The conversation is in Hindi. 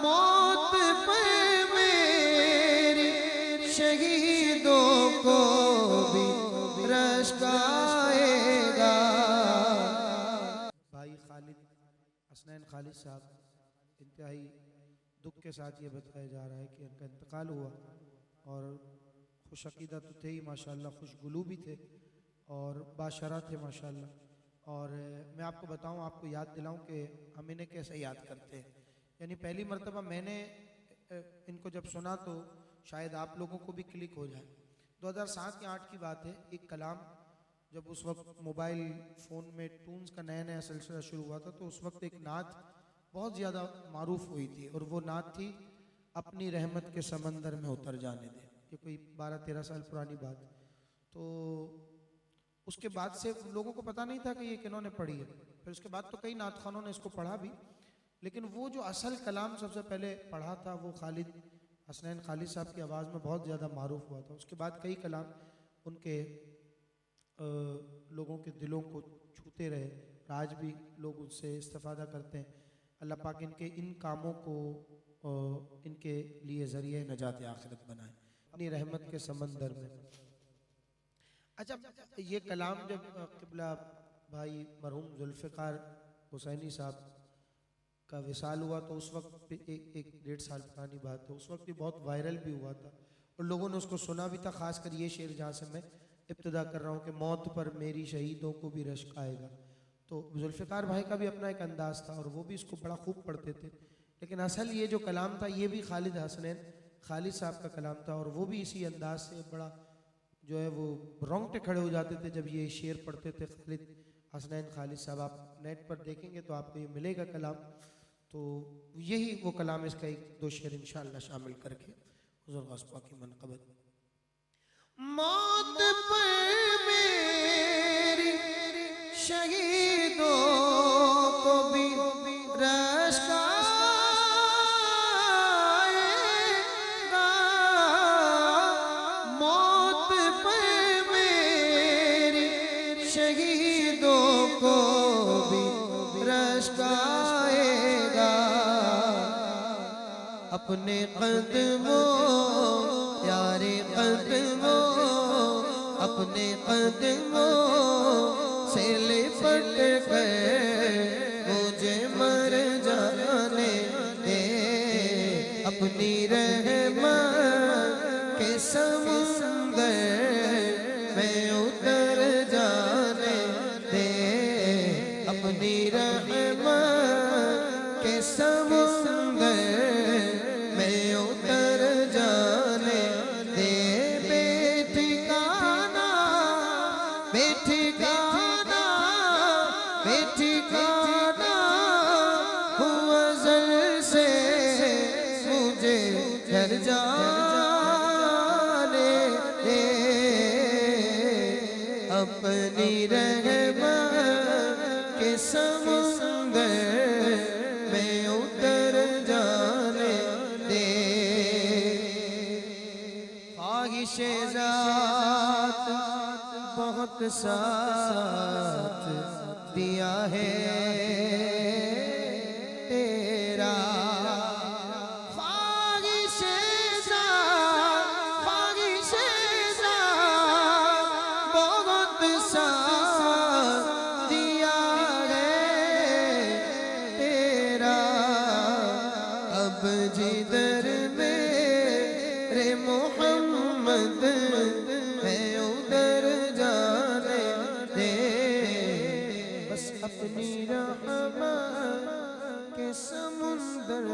मौत पर मेरी शहीदों को भी रश्क आएगा। भाई खालिद हसनैन खालिद साहब इंतहाई दुख के साथ ये बताया जा रहा है कि उनका इंतकाल हुआ और खुश अकीदा तो थे ही माशाल्लाह, खुशगुलू भी थे और बाशरा थे माशाल्लाह। और मैं आपको बताऊं, आपको याद दिलाऊं कि हम इन्हें कैसे याद करते हैं। यानी पहली मर्तबा मैंने इनको जब सुना तो शायद आप लोगों को भी क्लिक हो जाए। 2007 या 8 की बात है। एक कलाम जब उस वक्त मोबाइल फ़ोन में टून्स का नया नया सिलसिला शुरू हुआ था, तो उस वक्त एक नात बहुत ज़्यादा मारूफ हुई थी और वो नात थी अपनी रहमत के समंदर में उतर जाने दे। ये कोई 12-13 साल पुरानी बात। तो उसके बाद से लोगों को पता नहीं था कि ये किन्होंने पढ़ी है। फिर उसके बाद तो कई नात खानों ने इसको पढ़ा भी, लेकिन वो जो असल कलाम सबसे पहले पढ़ा था वो खालिद हसनैन खालिद साहब की आवाज़ में बहुत ज़्यादा मारूफ हुआ था। उसके बाद कई कलाम उनके लोगों के दिलों को छूते रहे। आज भी लोग उससे इस्तेफादा करते हैं। अल्लाह पाक इनके इन कामों को इनके लिए ज़रिए नजात आखिरत बनाए अपनी रहमत के समंदर में। अच्छा, ये कलाम जब क़िबला भाई मरहूम जुल्फ़िकार हुसैनी साहब का विसाल हुआ तो उस वक्त एक 1.5 साल पुरानी बात है, उस वक्त भी बहुत वायरल भी हुआ था और लोगों ने उसको सुना भी था। ख़ासकर ये शेर जहाँ से मैं इब्तिदा कर रहा हूँ कि मौत पर मेरी शहीदों को भी रश्क आएगा। तो जुल्फ़िकार भाई का भी अपना एक अंदाज़ था और वो भी इसको बड़ा खूब पढ़ते थे। लेकिन असल ये जो कलाम था ये भी खालिद हसनैन खालिद साहब का कलाम था और वो भी इसी अंदाज से बड़ा जो है वो रोंगटे खड़े हो जाते थे जब ये शेर पढ़ते थे खालिद हसनैन खालिद साहब। आप नेट पर देखेंगे तो आपको ये मिलेगा कलाम। तो यही वो कलाम, इसका 1-2 शेर इंशाअल्लाह शामिल करके हुज़ूर गौस पाक की मनक़बत। मौत पर मेरी शहीदों को भी रश्क आएगा, मौत पर मेरी शहीदों को भी रश्क आएगा। अपने कदमों प्यारे कदमों अपने कदमों से लिपट कर मुझे मर जाने दे। अपनी रहमत के समंदर में उतर जाने दे। अपनी रहमत के समंदर में उतर जाने दे। बेठिकाना बेठिकाना बेठिकाना हुआ ज़ल से मुझे घर जाने दे। अपनी रहमत के समंदर में उतर जाने दे। ख्वाहिशे ज़ात बहुत साथ दिया है तेरा। ख्वाहिशे ज़ात बहुत साथ दिया है तेरा। अब जिधर मेरे मोहम्मद है उधर जाने दे। बस अपनी रहमत के समुंदर